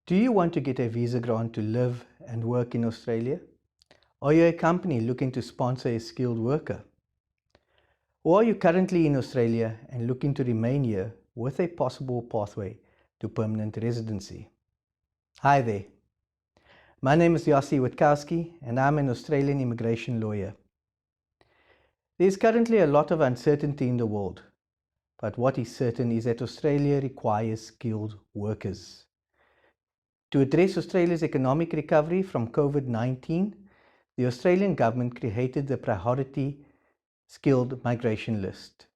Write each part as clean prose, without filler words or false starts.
Do you want to get a visa grant to live and work in Australia? Are you a company looking to sponsor a skilled worker? Or are you currently in Australia and looking to remain here with a possible pathway to permanent residency? Hi there. My name is Yossi Witkowski and I'm an Australian immigration lawyer. There's currently a lot of uncertainty in the world, but what is certain is that Australia requires skilled workers. To address Australia's economic recovery from COVID-19, the Australian government created the Priority Skilled Migration List.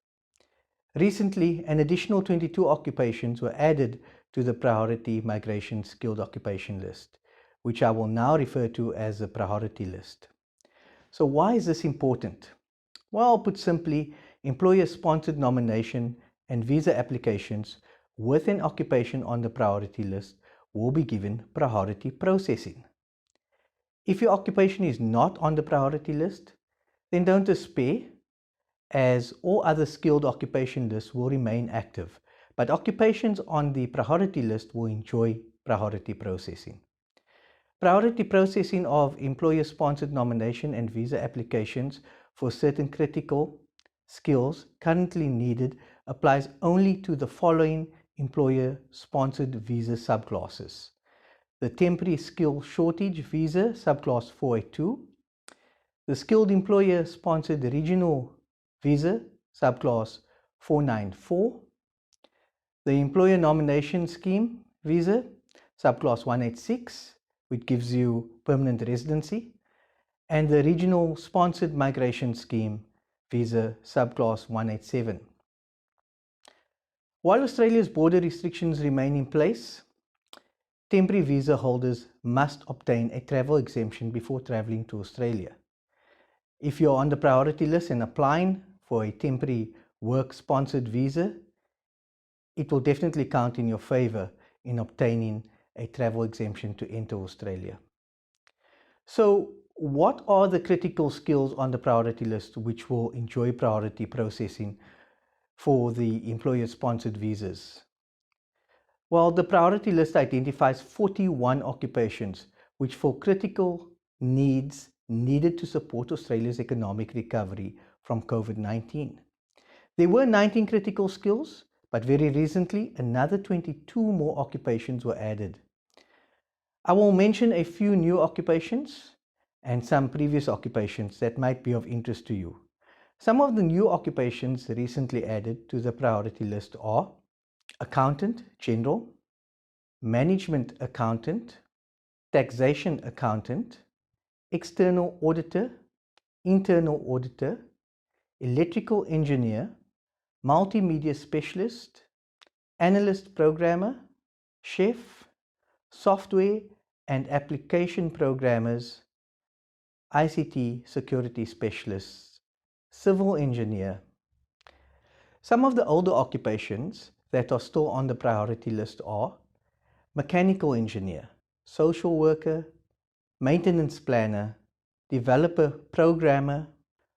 Recently, an additional 22 occupations were added to the Priority Migration Skilled Occupation List, which I will now refer to as the Priority List. So why is this important? Well, put simply, employer-sponsored nomination and visa applications with an occupation on the priority list will be given priority processing. If your occupation is not on the priority list, then don't despair, as all other skilled occupation lists will remain active, but occupations on the priority list will enjoy priority processing. Priority processing of employer-sponsored nomination and visa applications for certain critical skills currently needed applies only to the following employer-sponsored visa subclasses: the Temporary Skill Shortage Visa subclass 482, the Skilled Employer-Sponsored Regional Visa subclass 494, the Employer Nomination Scheme Visa subclass 186, which gives you permanent residency, and the Regional Sponsored Migration Scheme Visa subclass 187. While Australia's border restrictions remain in place, temporary visa holders must obtain a travel exemption before travelling to Australia. If you're on the priority list and applying for a temporary work-sponsored visa, it will definitely count in your favour in obtaining a travel exemption to enter Australia. So, what are the critical skills on the priority list which will enjoy priority processing for the employer-sponsored visas? Well, the priority list identifies 41 occupations which fill critical needs needed to support Australia's economic recovery from COVID-19. There were 19 critical skills, but very recently another 22 more occupations were added. I will mention a few new occupations and some previous occupations that might be of interest to you. Some of the new occupations recently added to the priority list are Accountant General, Management Accountant, Taxation Accountant, External Auditor, Internal Auditor, Electrical Engineer, Multimedia Specialist, Analyst Programmer, Chef, Software and Application Programmers, ICT Security Specialists, Civil Engineer. Some of the older occupations that are still on the priority list are Mechanical Engineer, Social Worker, Maintenance Planner, Developer Programmer,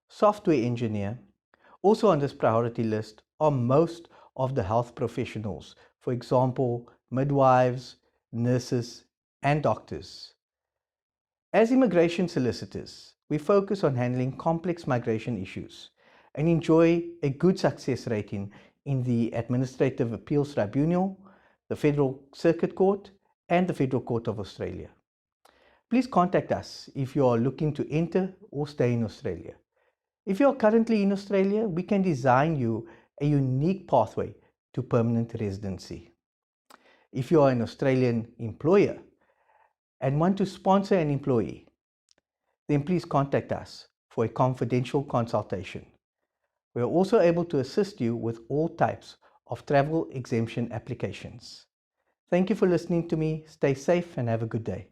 Software Engineer. Also on this priority list are most of the health professionals, for example, midwives, nurses, and doctors. As immigration solicitors, we focus on handling complex migration issues and enjoy a good success rating in the Administrative Appeals Tribunal, the Federal Circuit Court, and the Federal Court of Australia. Please contact us if you are looking to enter or stay in Australia. If you are currently in Australia, we can design you a unique pathway to permanent residency. If you are an Australian employer and want to sponsor an employee, then please contact us for a confidential consultation. We are also able to assist you with all types of travel exemption applications. Thank you for listening to me. Stay safe and have a good day.